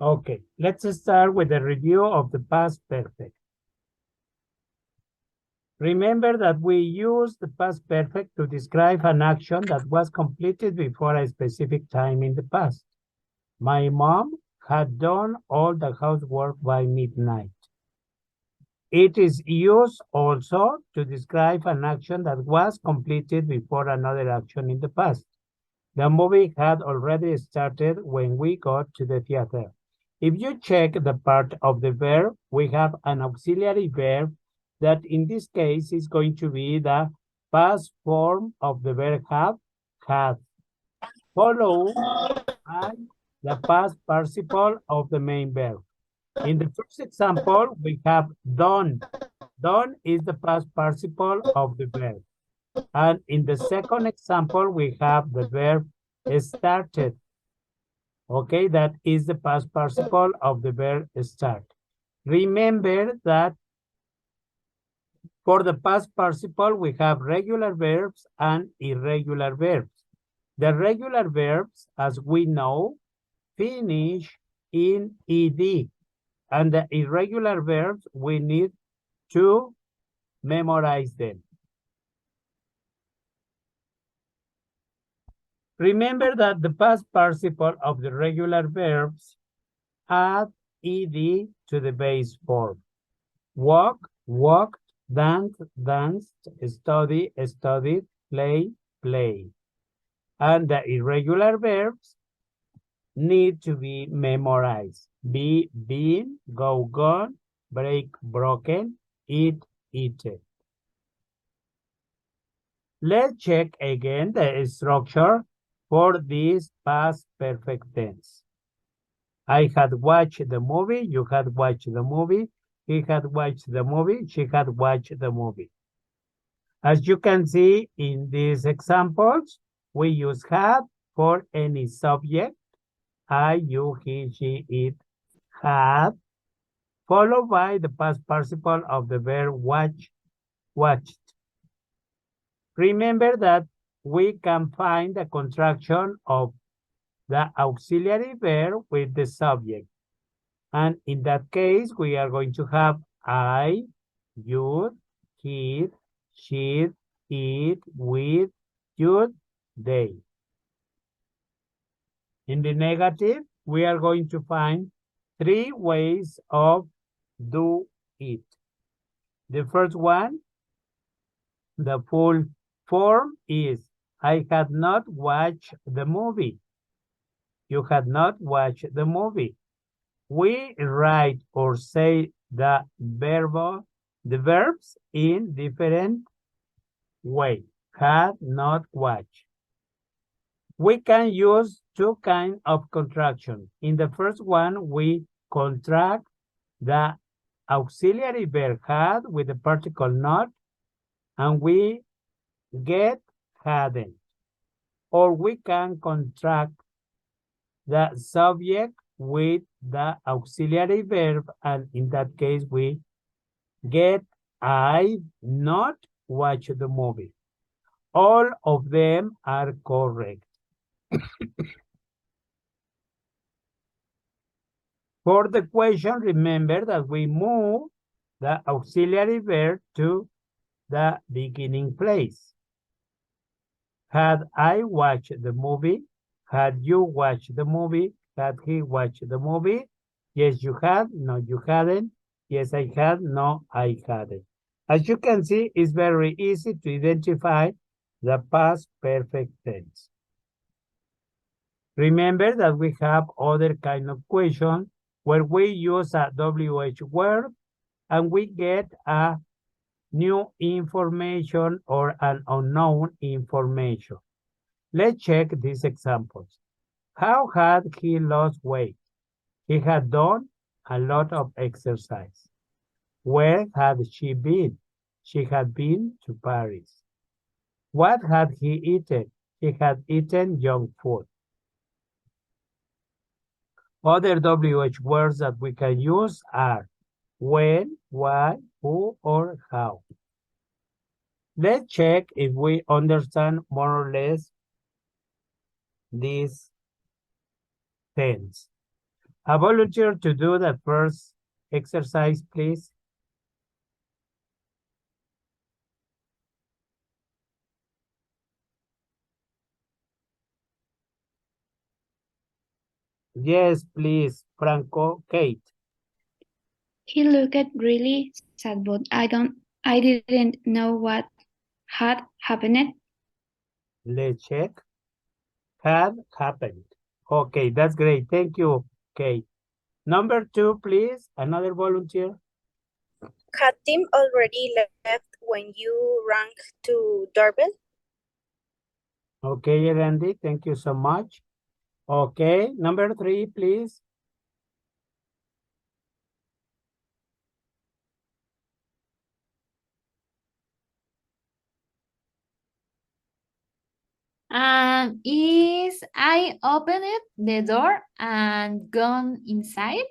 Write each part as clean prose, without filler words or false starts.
Okay, let's start with a review of the past perfect. Remember that we use the past perfect to describe an action that was completed before a specific time in the past. My mom had done all the housework by midnight. It is used also to describe an action that was completed before another action in the past. The movie had already started when we got to the theater. If you check the part of the verb, we have an auxiliary verb that in this case is going to be the past form of the verb have, had, followed by the past participle of the main verb. In the first example, we have done. Done is the past participle of the verb. And in the second example, we have the verb started. Okay, that is the past participle of the verb start. Remember that for the past participle, we have regular verbs and irregular verbs. The regular verbs, as we know, finish in ed. And the irregular verbs, we need to memorize them. Remember that the past participle of the regular verbs add ed to the base form. Walk, walked, danced, danced, study, studied, play, played. And the irregular verbs need to be memorized. Be, been, go, gone, break, broken, eat, eaten. Let's check again the structure for this past perfect tense. I had watched the movie, you had watched the movie, he had watched the movie, she had watched the movie. As you can see in these examples, we use had for any subject, I, you, he, she, it, had, followed by the past participle of the verb watch, watched. Remember that we can find the contraction of the auxiliary verb with the subject. And in that case, we are going to have I, you, he, she, it, we, you, they. In the negative, we are going to find three ways of do it. The first one, the full form is I had not watched the movie. You had not watched the movie. We write or say the verbs in different way. Had not watched. We can use two kinds of contraction. In the first one, we contract the auxiliary verb had with the particle not, and we get hadn't. Or we can contract the subject with the auxiliary verb, and in that case, we get I not watch the movie. All of them are correct. For the question, remember that we move the auxiliary verb to the beginning place. Had I watched the movie? Had you watched the movie? Had he watched the movie? Yes, you had. No, you hadn't. Yes, I had. No, I hadn't. As you can see, it's very easy to identify the past perfect tense. Remember that we have other kind of questions where we use a WH word and we get a new information or an unknown information. Let's check these examples. How had he lost weight? He had done a lot of exercise. Where had she been? She had been to Paris. What had he eaten? He had eaten junk food. Other WH words that we can use are when, why, who, or how. Let's check if we understand more or less this tense. A volunteer to do the first exercise, please. Yes, please, Franco, Kate. He looked really sad, but I didn't know what had happened. Let's check. Had happened. Okay, that's great. Thank you, Kate. Number 2, please. Another volunteer. Had Tim already left when you rang to doorbell? Okay, Randy, thank you so much. Okay, number 3, please. Is I opened the door and gone inside?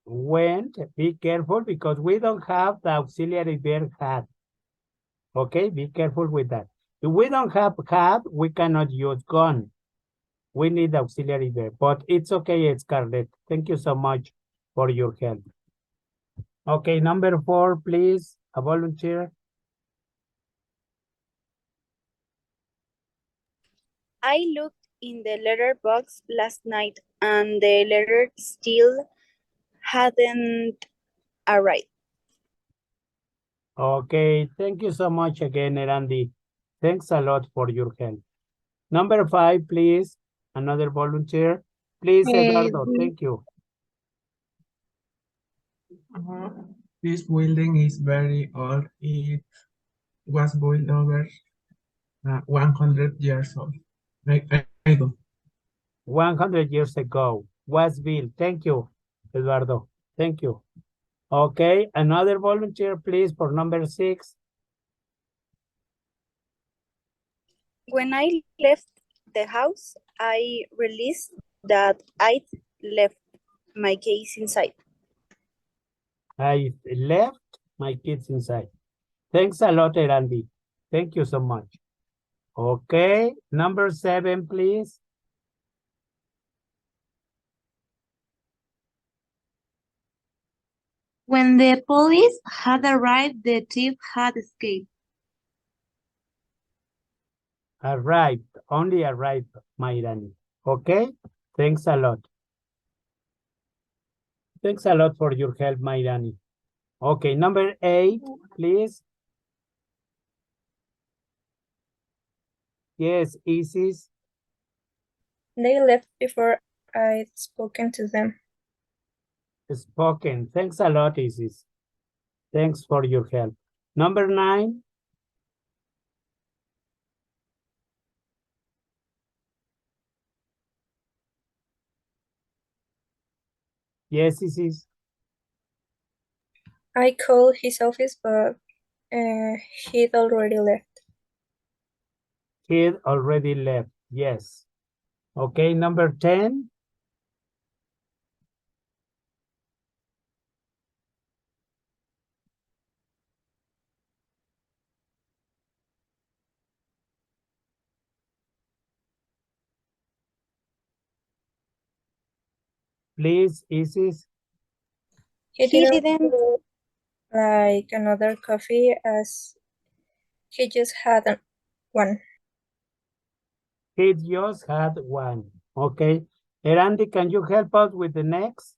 Went, be careful because we don't have the auxiliary verb had. Okay, be careful with that. If we don't have had, we cannot use gone. We need auxiliary verb, but it's okay, Scarlett. Thank you so much for your help. Okay, number 4, please, a volunteer. I looked in the letter box last night and the letter still hadn't arrived. Okay, thank you so much again, Randy. Thanks a lot for your help. Number 5, please, another volunteer. Please, Eduardo, thank you. This building is very old. It was built over 100 years old. Ago. 100 years ago was built. Thank you, Eduardo. Thank you. Okay, another volunteer, please, for number 6. When I left the house, I realized that I'd left my keys inside. I left my kids inside. Thanks a lot, Randy. Thank you so much. Okay, number 7, please. When the police had arrived, the thief had escaped. Arrived, only arrived, Mayrani. Okay, thanks a lot. Thanks a lot for your help, Mayrani. Okay, number 8, please. Yes, Isis. They left before I'd spoken to them. Spoken. Thanks a lot, Isis. Thanks for your help. Number 9. Yes, Isis. I called his office, but he'd already left. Kid already left. Yes. Okay, number 10. Please, Isis. He didn't like another coffee as he just had one. He just had one. Okay. Randy, can you help us with the next?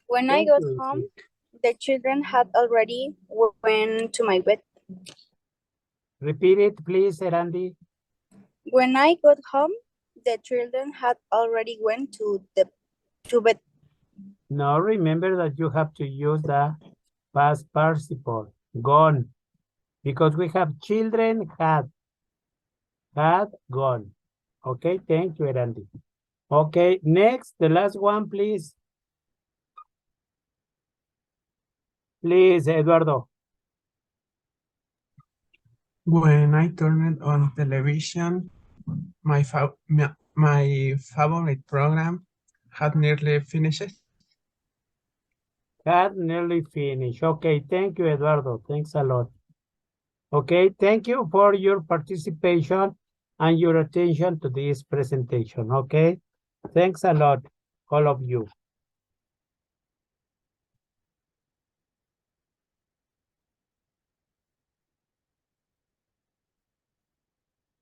When I Thank got you, home, Isis. the children had already went to my bed. Repeat it, please, Randy. When I got home, the children had already went to bed. Now remember that you have to use the past participle, gone, because we have children had gone. Okay, thank you, Randy. Okay, next, the last one, please. Please, Eduardo. When I turned on television, my favorite program had nearly finished. Had nearly finished. Okay, thank you, Eduardo. Thanks a lot. Okay, thank you for your participation. and your attention to this presentation, okay? Thanks a lot, all of you.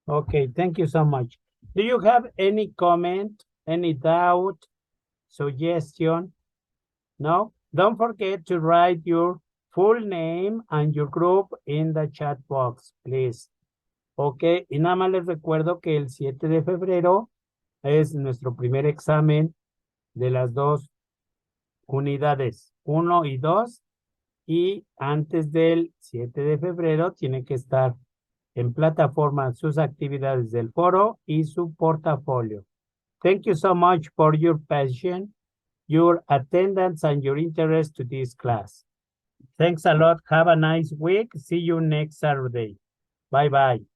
Okay, thank you so much. Do you have any comment, any doubt, suggestion? No? Don't forget to write your full name and your group in the chat box, please. Ok, y nada más les recuerdo que el 7 de febrero es nuestro primer examen de las dos unidades, 1 y 2, y antes del 7 de febrero tiene que estar en plataforma sus actividades del foro y su portafolio. Thank you so much for your patience, your attendance, and your interest to this class. Thanks a lot. Have a nice week. See you next Saturday. Bye-bye.